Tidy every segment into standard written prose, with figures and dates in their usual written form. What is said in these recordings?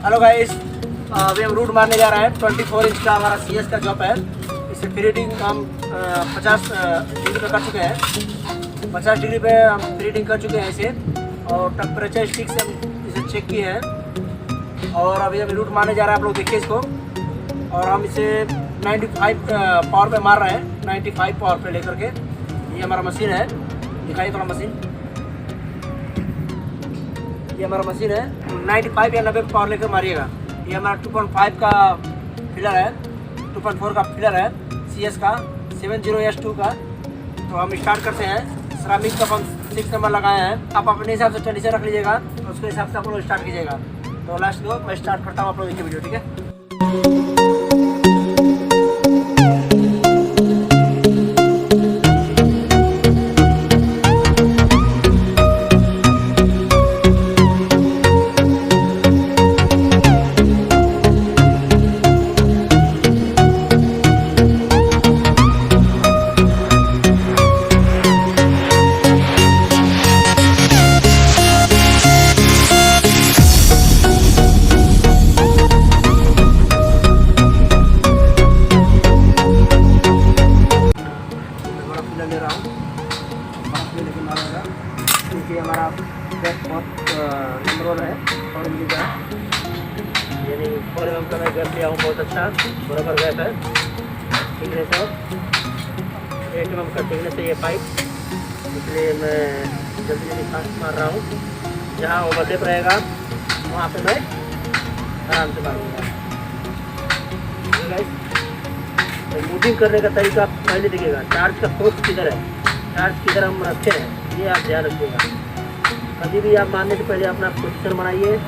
Hello guys, अभी हम root मारने जा रहे हैं। 24 इंच का हमारा CS का जॉब है। इसे फिनिटिंग हम 50 डिग्री पे कर चुके हैं। 50 डिग्री पे हम फिनिटिंग कर चुके हैं इसे, और टेम्परेचर स्टिक से हम इसे चेक किए हैं। और अभी हम रूट मारने जा रहे हैं, आप लोग देखिए इसको। और हम इसे 95 पावर पे मार रहे हैं, 95 पावर पे लेकर के। ये हमारा मशीन है, दिखाइए थोड़ा मशीन। ये हमारा मशीन है, 95 या 90 पावर लेकर मारिएगा। ये हमारा 2.5 का फिलर है, 2.4 का फिलर है CS का, 70S2 का। तो हम स्टार्ट करते हैं। श्रामिक का हम 6 नंबर लगाए हैं। आप अपने हिसाब से टेंशन रख लीजिएगा, तो उसके हिसाब से आप लोग स्टार्ट कीजिएगा। तो लास्ट दो मैं स्टार्ट करता हूँ, आप लोग देखिए वीडियो, ठीक है। ले रहा हूँ लेके मारूंगा, क्योंकि हमारा गैस बहुत नंबर वन है और मिल जाए। यानी 4 mm का मैं गैस लिया हूँ, बहुत अच्छा बराबर गैस है। थिकनेस है 8 mm का थिकनेस है ये पाइप, इसलिए मैं जल्दी जल्दी फास्ट मार रहा हूँ। जहाँ ओवरलेप रहेगा वहाँ पे मैं आराम से मारूँगा। मूविंग करने का तरीका आप पहले देखिएगा। चार्ज का फोर्स किधर है, चार्ज किधर हम रखे हैं, ये आप ध्यान रखिएगा। कभी भी आप मारने से पहले अपना पोजीशन बनाइए।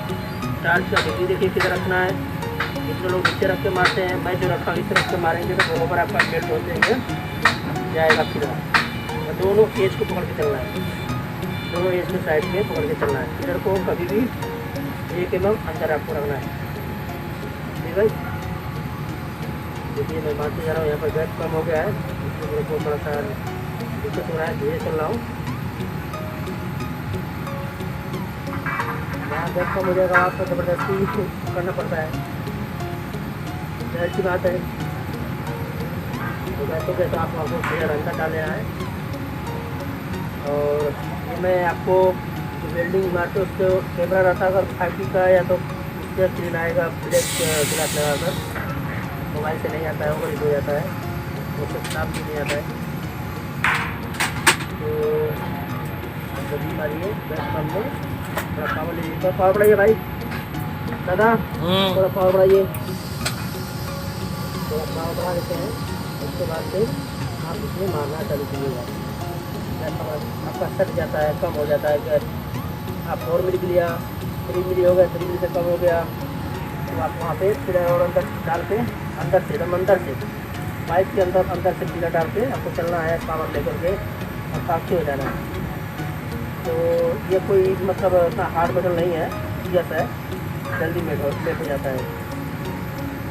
चार्ज का डिग्री देखिए किधर रखना है। जितने लोग नीचे रख के मारते हैं, मैं जो रखा हूँ इसे रख के मारेंगे तो बराबर आपका बेल्ट होते हैं जाएगा। फिर दोनों एज को पकड़ के चलना है, दोनों एज के साइड में पकड़ के चलना है। फिर को कभी भी 1 mm अंदर आपको रखना है, ठीक है। देखिए मैं मारते जा रहा हूँ, यहाँ पर गैस कम हो गया है, इसलिए मेरे को थोड़ा सा दिक्कत हो रहा है, धीरे चल रहा हूँ। यहाँ गैस कम हो जाएगा, आपको ज़बरदस्ती करना पड़ता है, जाहिर सी बात है। तो गैस हो गया तो आपको फिर अंदर डाल लेना है। और ये मैं आपको वेल्डिंग मारते उसको कैमरा रहता है, अगर 5T का या तो उससे स्क्रीन आएगा ब्लैक ग्लास लगा कर। मोबाइल से नहीं आता है, वो हो जाता है, उससे खराब भी नहीं आता है। तो जल्दी मारिए, गैस कम में थोड़ा पावर लीजिए, थोड़ा पावर बढ़ाइए भाई दादा, थोड़ा पावर बढ़ाइए, थोड़ा पावर बढ़ा देते हैं। उसके बाद से आप इसमें मारना चालू कीजिएगा। गैस आपका सट जाता है, कम हो जाता है गैस। आप 4 मिली लिया, 3 मिली हो गया, 3 मिली से कम हो गया, तो आप वहाँ पे फिर और अंदर डाल के अंदर से एकदम अंदर से पाइप के अंदर से पीला डाल के आपको चलना है पावर लेकर के, और काफ़ी हो जाना है। तो ये कोई मतलब इतना हार्ड बटन नहीं है, सीरियस है, जल्दी मेट हो जाता है।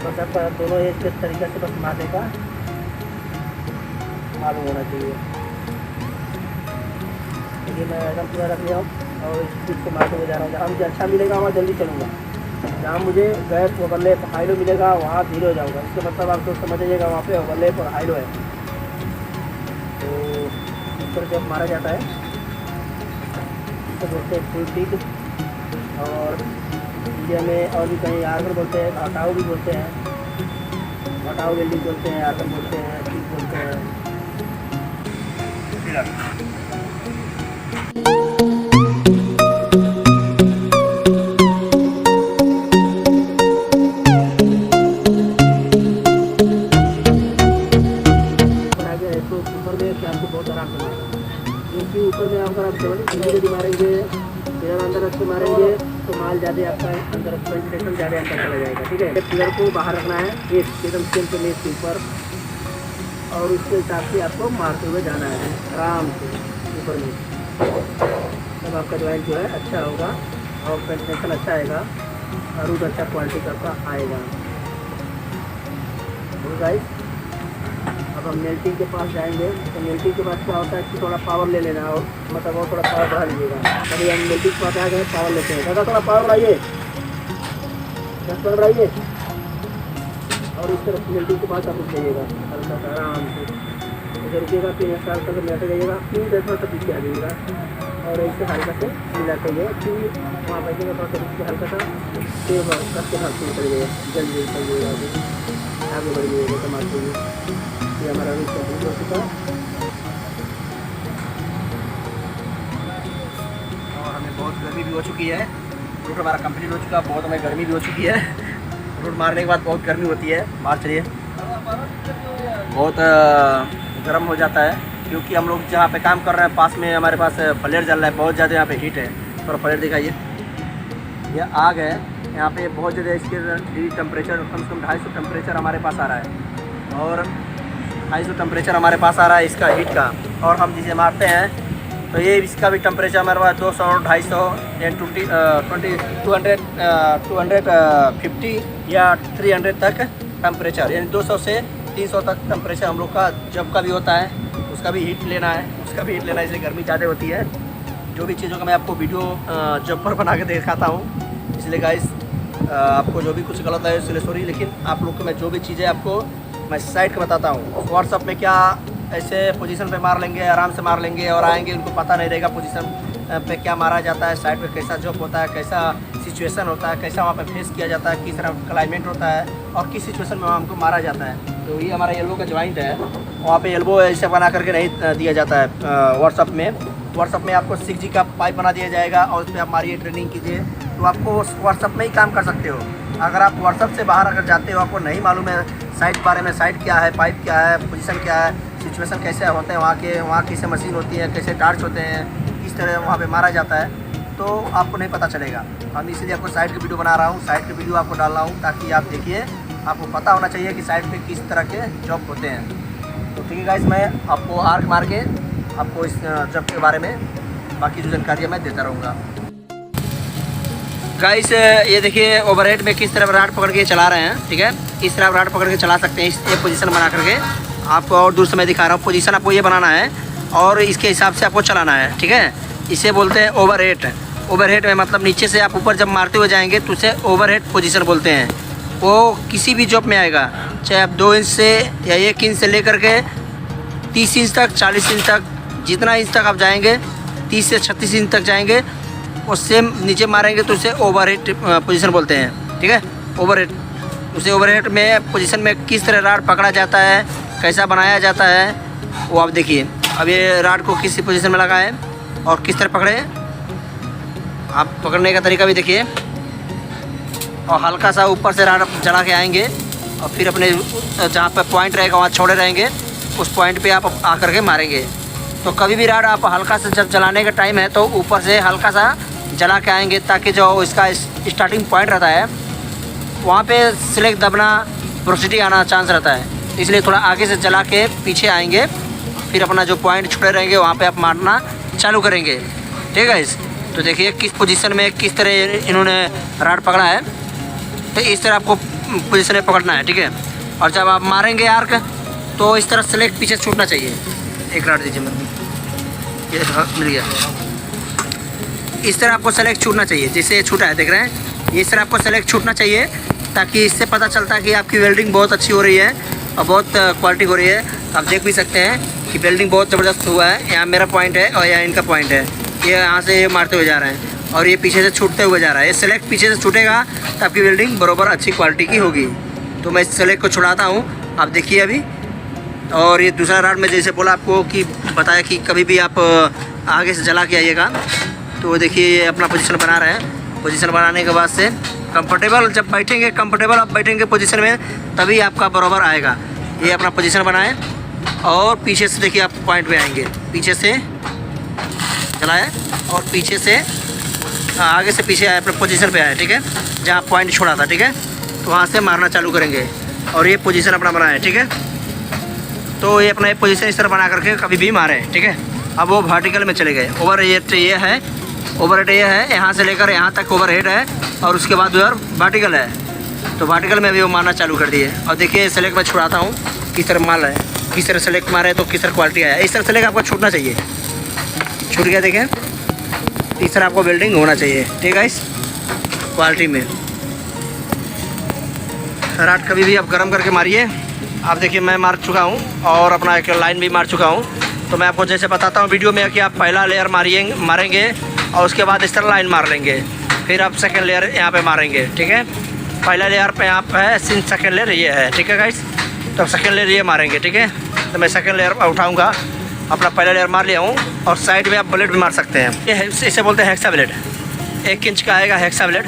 बस आपका दोनों एज के तरीके से बस मारने का मालूम होना चाहिए। देखिए मैं एकदम पूरा रख लिया हूँ और इस चीज़ को मारते हुए जा रहा हूँ। जहाँ मुझे अच्छा मिलेगा वहाँ जल्दी चलूँगा, जहाँ मुझे गैस ओवरलेप हाईलो मिलेगा वहाँ धीरे हो जाऊँगा। इसके मतलब आप लोग समझ जाइएगा वहाँ पे ओवरलेप और हाईलो है। तो इस तरह जब मारा जाता है तो बोलते हैं फुल टिक, और इंडिया में और भी कहीं आर्गन बोलते हैं, हटाओ भी बोलते हैं, हटाओ वेल्डिंग बोलते हैं, आर्गन बोलते हैं, टिक बोलते हैं। आपको बहुत आराम से मारेगा, क्योंकि ऊपर में अगर आप जल्दी मारेंगे, फिर अंदर रख के मारेंगे तो माल ज़्यादा आपका अंदर वेंटिलेशन ज़्यादा अंदर चला जाएगा, ठीक है। पिलर को बाहर रखना है एकदम सेम के मेज के ऊपर, और उसके हिसाब से आपको मारते हुए जाना है आराम से ऊपर में। तब आपका ज्वाइंट जो है अच्छा होगा और वेंटिलेशन अच्छा आएगा और रूट अच्छा क्वालिटी का आपका आएगा। गाइस अब हम मेल्टिंग के पास जाएंगे। तो मेल्टिंग के पास क्या होता है कि थोड़ा पावर ले लेना, और मतलब और थोड़ा पावर बढ़ा लीजिएगा। अभी हम मेल्टिंग के पास आ गए, पावर लेते हैं। दादा थोड़ा पावर बढ़ाइए, 10 बढ़ाइए और इस तरफ बिल्डिंग के पास आप रुक जाइएगा हल्का सा आराम से। इधर रुकिएगा फिर स्टार्ट करके लेटे जाइएगा, फिर 10 मिनट तक पीछे आ जाइएगा और ऐसे हल्का से मिलाते हुए फिर वहाँ बैठेगा थोड़ा सा रुक के हल्का सा फिर सबके साथ शुरू करिएगा, जल्दी करिएगा आगे बढ़िएगा टमाटर। ये हमारा रूट कंप्लीट हो चुका है और हमें बहुत गर्मी भी हो चुकी है। रूट हमारा कंप्लीट हो चुका है, बहुत हमें गर्मी भी हो चुकी है। रूट मारने के बाद बहुत गर्मी होती है, बाहर चलिए बहुत गर्म हो जाता है क्योंकि हम लोग जहाँ पे काम कर रहे हैं पास में हमारे पास फ्लेयर जल रहा है, बहुत ज़्यादा यहाँ पे हीट है। थोड़ा फ्लेयर दिखाइए, यह आग है यहाँ पे बहुत ज़्यादा, इसके टेम्परेचर कम से कम 250 टेम्परेचर हमारे पास आ रहा है और 250 टेम्परेचर हमारे पास आ रहा है इसका हीट का। और हम जिसे मारते हैं तो ये इसका भी टेम्परेचर हमारे पास 200 250 एंड 250 या 300 तक टेम्परेचर, यानी 200 से 300 तक टेम्परेचर हम लोग का जब का भी होता है उसका भी हीट लेना है, उसका भी हीट लेना है, इसलिए गर्मी ज़्यादा होती है। जो भी चीज़ों का मैं आपको वीडियो जब पर बना के दिखाता हूँ, इसलिए गाइस आपको जो भी कुछ गलत है इसलिए सॉरी, लेकिन आप लोग को मैं जो भी चीज़ें आपको मैं साइड का बताता हूँ। व्हाट्सअप में क्या ऐसे पोजीशन पे मार लेंगे, आराम से मार लेंगे और आएंगे, उनको पता नहीं रहेगा पोजीशन पे क्या मारा जाता है, साइड पे कैसा जॉब होता है, कैसा सिचुएशन होता है, कैसा वहाँ पे फेस किया जाता है, किस तरह क्लाइमेट होता है और किस सिचुएशन में हमको मारा जाता है। तो ये हमारा एल्बो का जॉइंट है, वहाँ पे एल्बो ऐसे बना करके नहीं दिया जाता है। व्हाट्सअप में आपको 6G का पाइप बना दिया जाएगा और उस पर आप मारिए, ट्रेनिंग कीजिए, तो आपको व्हाट्सअप में ही काम कर सकते हो। अगर आप व्हाट्सअप से बाहर अगर जाते हो, आपको नहीं मालूम है साइट के बारे में, साइट क्या है, पाइप क्या है, पोजीशन क्या है, सिचुएशन कैसे होते हैं वहाँ कैसे मशीन होती है, कैसे टार्च होते हैं, किस तरह वहाँ पे मारा जाता है, तो आपको नहीं पता चलेगा। हम इसलिए आपको साइट की वीडियो बना रहा हूँ, साइट की वीडियो आपको डाल रहा हूँ ताकि आप देखिए, आपको पता होना चाहिए कि साइट पे किस तरह के जॉब होते हैं। तो ठीक है गाइस, मैं आपको आर्क मार के आपको इस जॉब के बारे में बाकी जो जानकारियाँ मैं देता रहूँगा। गाइस ये देखिए ओवरहेड में किस तरह राड पकड़ के चला रहे हैं, ठीक है, इस तरह राड पकड़ के चला सकते हैं। इस एक पोजीशन बना करके आपको और दूर से मैं दिखा रहा हूँ, पोजीशन आपको ये बनाना है और इसके हिसाब से आपको चलाना है, ठीक है। इसे बोलते हैं ओवरहेड। ओवरहेड में मतलब नीचे से आप ऊपर जब मारते हुए जाएंगे तो उसे ओवरहेड पोजीशन बोलते हैं। वो किसी भी जॉब में आएगा, चाहे आप 2 इंच से या 1 इंच से लेकर के 30 इंच तक, 40 इंच तक, जितना इंच तक आप जाएंगे, 30 से 36 इंच तक जाएंगे, उससे नीचे मारेंगे तो उसे ओवरहेड पोजीशन बोलते हैं, ठीक है। ओवरहेड, उसे ओवरहेड में पोजीशन में किस तरह राड पकड़ा जाता है, कैसा बनाया जाता है, वो आप देखिए। अब ये राड को किस पोजीशन में लगाएं और किस तरह पकड़े, आप पकड़ने का तरीका भी देखिए। और हल्का सा ऊपर से राड चढ़ा के आएंगे और फिर अपने जहाँ पर पॉइंट रहेगा वहाँ छोड़े रहेंगे, उस पॉइंट पे आप आकर के मारेंगे। तो कभी भी राड आप हल्का से जब जलाने का टाइम है तो ऊपर से हल्का सा जला के आएंगे, ताकि जो इसका स्टार्टिंग पॉइंट रहता है वहाँ पे सिलेक्ट दबना, वेलोसिटी आना चांस रहता है, इसलिए थोड़ा आगे से जला के पीछे आएंगे, फिर अपना जो पॉइंट छुड़े रहेंगे वहाँ पे आप मारना चालू करेंगे, ठीक है। इस तो देखिए किस पोजीशन में किस तरह इन्होंने राड पकड़ा है, तो इस तरह आपको पोजीशन में पकड़ना है, ठीक है। और जब आप मारेंगे आर्क तो इस तरह सेलेक्ट पीछे छूटना चाहिए। एक राड दीजिए मेरे को, ये मिल गया। इस तरह आपको सेलेक्ट छूटना चाहिए, जैसे छूटा है देख रहे हैं, इस तरह आपको सेलेक्ट छूटना चाहिए, ताकि इससे पता चलता है कि आपकी वेल्डिंग बहुत अच्छी हो रही है और बहुत क्वालिटी हो रही है। आप देख भी सकते हैं कि वेल्डिंग बहुत ज़बरदस्त हुआ है। यहाँ मेरा पॉइंट है और यहाँ इनका पॉइंट है, ये यहाँ से मारते हुए जा रहे हैं और ये पीछे से छूटते हुए जा रहा है। ये सेलेक्ट पीछे से छूटेगा तो आपकी वेल्डिंग बराबर अच्छी क्वालिटी की होगी। तो मैं इस सेलेक्ट को छुड़ाता हूँ, आप देखिए अभी। और ये दूसरा राड में जैसे बोला आपको कि बताया कि कभी भी आप आगे से जला के आइएगा, तो देखिए ये अपना पोजीशन बना रहे हैं। पोजीशन बनाने के बाद से कंफर्टेबल जब बैठेंगे, कंफर्टेबल आप बैठेंगे पोजीशन में, तभी आपका बराबर आएगा। ये अपना पोजीशन बनाएं और पीछे से देखिए आप पॉइंट पे आएंगे, पीछे से चलाएं और पीछे से आगे से पीछे आए, अपने पोजीशन पे आए, ठीक है, जहाँ पॉइंट छोड़ा था, ठीक है। तो वहाँ से मारना चालू करेंगे और ये पोजीशन अपना बनाए, ठीक है। तो ये अपना पोजीशन इस तरह बना करके कभी भी मारे, ठीक है। अब वो वर्टिकल में चले गए। ओवरहेड ये है, ओवरहेड ये है, यहाँ से लेकर यहाँ तक ओवरहेड है और उसके बाद उधर वर्टिकल है। तो वर्टिकल में भी वो मारना चालू कर दिए। और देखिए सेलेक्ट में छुड़ाता हूँ किस तरह मार रहा है, किस तरह सेलेक्ट मारे तो किस तरह क्वालिटी आया। इस तरह सेलेक्ट आपको छूटना चाहिए, छूट गया देखें, इस तरह आपको वेल्डिंग होना चाहिए, ठीक है। इस क्वालिटी में राड कभी भी आप गर्म करके मारिए। आप देखिए मैं मार चुका हूँ और अपना एक लाइन भी मार चुका हूँ। तो मैं आपको जैसे बताता हूँ वीडियो में कि आप पहला लेयर मारेंगे और उसके बाद इस तरह लाइन मार लेंगे, फिर आप सेकंड लेयर यहाँ पे मारेंगे। ठीक है, पहला लेयर पे यहाँ पे है, सेकंड लेयर ये है। ठीक है गाइस, तो सेकंड लेयर ये मारेंगे। ठीक है, तो मैं सेकंड लेयर उठाऊँगा, अपना पहला लेयर मार लिया हूँ। और साइड में आप ब्लेड भी मार सकते हैं। ये इसे बोलते हैं हेक्सा ब्लेड, 1 इंच का आएगा हेक्सा ब्लेड।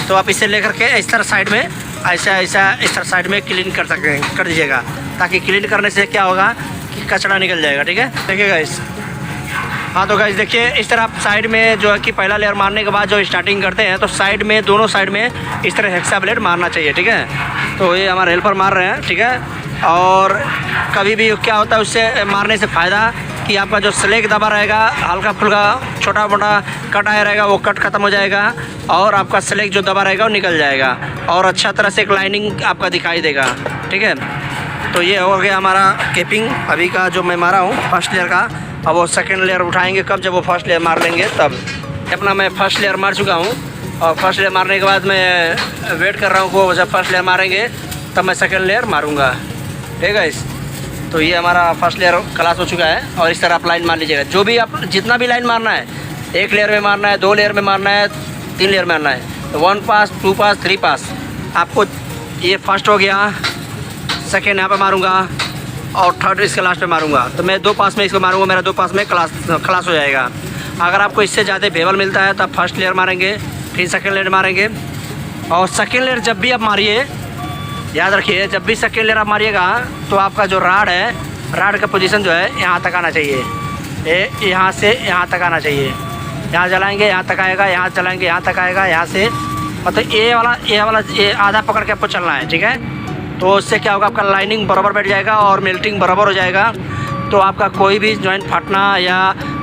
तो आप इसे लेकर के इस तरह साइड में ऐसा इस तरह साइड में क्लीन कर दीजिएगा, ताकि क्लीन करने से क्या होगा कि कचरा निकल जाएगा। ठीक है, देखिए गाइस। हाँ तो गाइस देखिए, इस तरह आप साइड में जो है कि पहला लेयर मारने के बाद जो स्टार्टिंग करते हैं तो साइड में, दोनों साइड में इस तरह हेक्सा ब्लेड मारना चाहिए। ठीक है, तो ये हमारे हेल्पर मार रहे हैं। ठीक है, और कभी भी क्या होता है उससे मारने से फ़ायदा कि आपका जो स्लेग दबा रहेगा, हल्का फुल्का छोटा मोटा कट आया रहेगा, वो कट ख़त्म हो जाएगा और आपका स्लेग जो दबा रहेगा वो निकल जाएगा और अच्छा तरह से एक लाइनिंग आपका दिखाई देगा। ठीक है, तो ये हो गया हमारा कैपिंग अभी का जो मैं मारा हूँ फर्स्ट लेयर का। अब वो सेकंड लेयर उठाएंगे कब, जब वो फर्स्ट लेयर मार लेंगे तब। अपना मैं फर्स्ट लेयर मार चुका हूँ और फर्स्ट लेयर मारने के बाद मैं वेट कर रहा हूँ को जब फर्स्ट लेयर मारेंगे तब मैं सेकंड लेयर मारूँगा। ठीक है, तो ये हमारा फर्स्ट लेयर क्लास हो चुका है। और इस तरह आप लाइन मार लीजिएगा, जो भी आप जितना भी लाइन मारना है, 1 लेयर में मारना है, 2 लेयर में मारना है, 3 लेयर में मारना है। तो 1 पास, 2 पास, 3 पास आपको, ये फर्स्ट हो गया, सेकेंड यहाँ पे मारूँगा और थर्ड इसके लास्ट पे मारूँगा। तो मैं 2 पास में इसको मारूँगा, मेरा 2 पास में क्लास हो जाएगा। अगर आपको इससे ज़्यादा बेवल मिलता है तो आप फर्स्ट लेयर मारेंगे, फिर सेकेंड लेयर मारेंगे। और सेकेंड लेयर जब भी आप मारिए, याद रखिए, जब भी सेकेंड लेयर आप मारिएगा तो आपका जो राड है, राड का पोजीशन जो है यहाँ तक आना चाहिए। यहाँ से यहाँ तक आना चाहिए। यहाँ जलाएंगे यहाँ तक आएगा, यहाँ जलाएंगे यहाँ तक आएगा, यहाँ से मतलब ये वाला आधा पकड़ के आपको चलना है। ठीक है, तो उससे क्या होगा, आपका लाइनिंग बराबर बैठ जाएगा और मेल्टिंग बराबर हो जाएगा। तो आपका कोई भी जॉइंट फटना या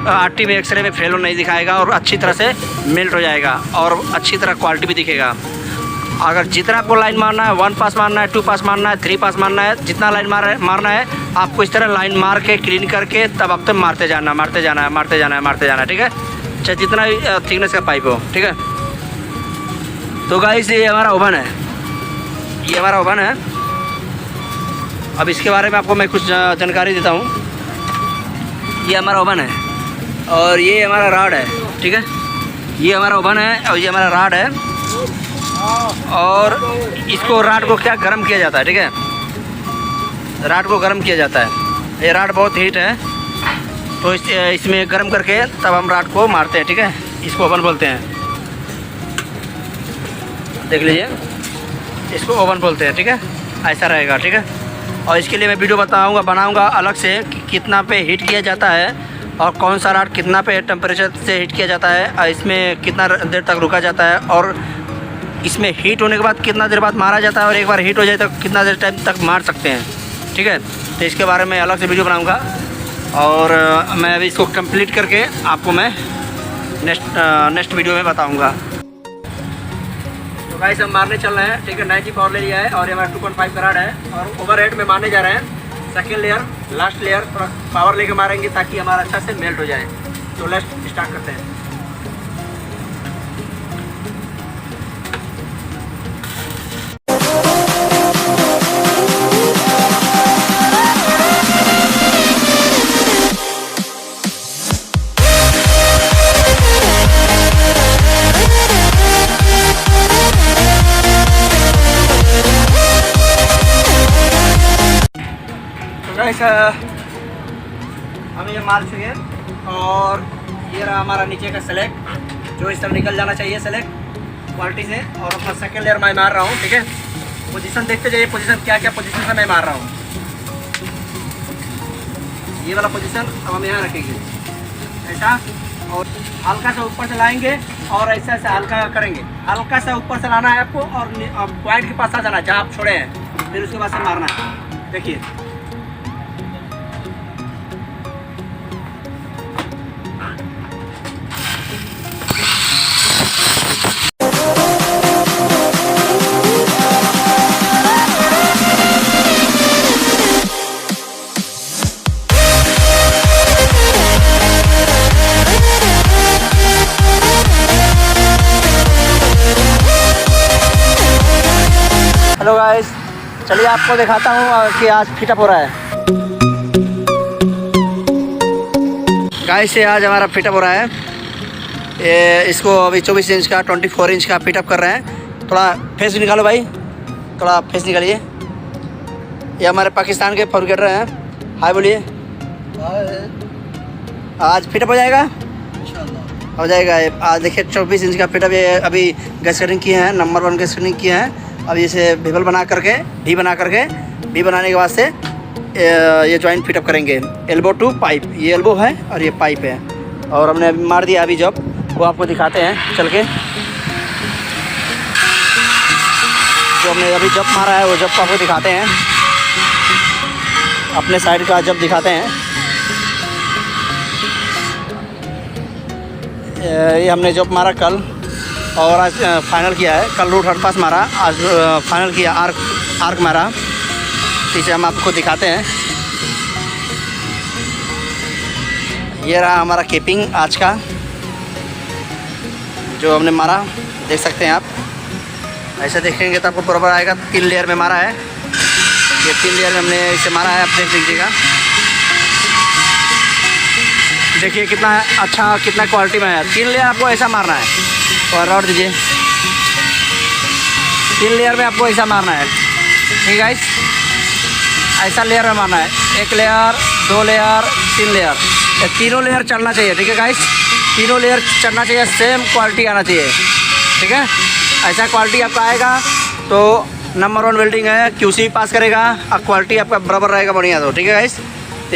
आरटी में, एक्सरे में फेल नहीं दिखाएगा और अच्छी तरह से मेल्ट हो जाएगा और अच्छी तरह क्वालिटी भी दिखेगा। अगर जितना आपको लाइन मारना है, 1 पास मारना है, 2 पास मारना है, 3 पास मारना है, जितना लाइन मारना है आपको इस तरह लाइन मार के क्लीन करके तब आप तो मारते जाना है। ठीक है, चाहे जितना भी थिकनेस का पाइप हो। ठीक है, तो गाइस ये हमारा ओवन है, ये हमारा ओवन है। अब इसके बारे में आपको मैं कुछ जानकारी देता हूँ। ये हमारा ओवन है और ये हमारा राड है। ठीक है, ये हमारा ओवन है और ये हमारा राड है। और इसको राड को क्या गर्म किया जाता है। ठीक है, राड को गर्म किया जाता है। ये राड बहुत हीट है तो इसमें गर्म करके तब हम राड को मारते हैं। ठीक है, इसको ओवन बोलते हैं, देख लीजिए, इसको ओवन बोलते हैं। ठीक है, ऐसा रहेगा। ठीक है, और इसके लिए मैं वीडियो बनाऊंगा अलग से कि कितना पे हीट किया जाता है और कौन सा राड कितना पे टेम्परेचर से हीट किया जाता है और इसमें कितना देर तक रुका जाता है और इसमें हीट होने के बाद कितना देर बाद मारा जाता है और एक बार हीट हो जाए तो कितना देर टाइम तक मार सकते हैं। ठीक है, तो इसके बारे में अलग से वीडियो बनाऊंगा और मैं अभी इसको कंप्लीट करके आपको मैं नेक्स्ट वीडियो में बताऊंगा। तो गाइस हम मारने चल रहे हैं। ठीक है, 90 पावर ले लिया है और ये हमारा 2.5 कराड है और ओवरहेड में मारने जा रहे हैं। सेकेंड लेयर, लास्ट लेयर थोड़ा पावर लेके मारेंगे ताकि हमारा अच्छा से मेल्ट हो जाए। तो लेट्स स्टार्ट करते हैं। हम ये मार चुके हैं और ये रहा हमारा नीचे का सेलेक्ट जो इस तरह निकल जाना चाहिए सेलेक्ट क्वालिटी से। और अपना सेकेंड लेयर मैं मार रहा हूँ। ठीक है, पोजीशन देखते जाइए, पोजीशन क्या क्या पोजीशन से मैं मार रहा हूँ। ये वाला पोजीशन अब हम यहाँ रखेंगे ऐसा और हल्का सा ऊपर से लाएंगे और ऐसा ऐसा हल्का करेंगे। हल्का सा ऊपर से लाना है आपको और पॉइंट के पास आ जाना है जहाँ आप छोड़े हैं, फिर उसके बाद से मारना है। देखिए हेलो गाइस, चलिए आपको दिखाता हूँ कि आज फिटअप हो रहा है। गाइस से आज हमारा फिटअप हो रहा है। ये इसको अभी 24 इंच का 24 इंच का फिटअप कर रहे हैं। थोड़ा फेस निकालो भाई, थोड़ा फेस निकालिए। ये हमारे पाकिस्तान के फॉरगेटर हैं। हाय बोलिए। आज फिटअप हो जाएगा, हो जाएगा। आज देखिए 24 इंच का फिटअप ये अभी गैस कटिंग किए हैं, नंबर 1 गैस कटिंग किए हैं। अब इसे भिबल बना करके वी बनाने के बाद से ये जॉइंट फिटअप करेंगे। एल्बो टू पाइप, ये एल्बो है और ये पाइप है। और हमने अभी मार दिया अभी जॉब, वो आपको दिखाते हैं चल के। जो हमने अभी जॉब मारा है वो जॉब को आपको दिखाते हैं, अपने साइड का जॉब दिखाते हैं। ये हमने जॉब मारा कल और आज फाइनल किया है। कल रूट हट पास मारा, आज फाइनल किया, आर्क मारा। इसे हम आपको दिखाते हैं। ये रहा हमारा केपिंग आज का जो हमने मारा, देख सकते हैं आप। ऐसे देखेंगे तो आपको बराबर आएगा। 3 लेयर में मारा है, ये 3 लेयर में हमने इसे मारा है, आप देख लीजिएगा। देखिए कितना अच्छा, कितना क्वालिटी में है। 3 लेयर आपको ऐसा मारना है। और रॉड दीजिए, 3 लेयर में आपको ऐसा मारना है, ठीक है। ऐसा लेयर में मारना है, 1 लेयर, 2 लेयर, 3 लेयर, ये तीनों लेयर चलना चाहिए, ठीक है गाइस। तीनों लेयर चलना चाहिए, सेम क्वालिटी आना चाहिए, ठीक है। ऐसा क्वालिटी आपका आएगा तो नंबर 1 वेल्डिंग है, QC पास करेगा और क्वालिटी आपका बराबर रहेगा, बढ़िया। तो ठीक है गाइस।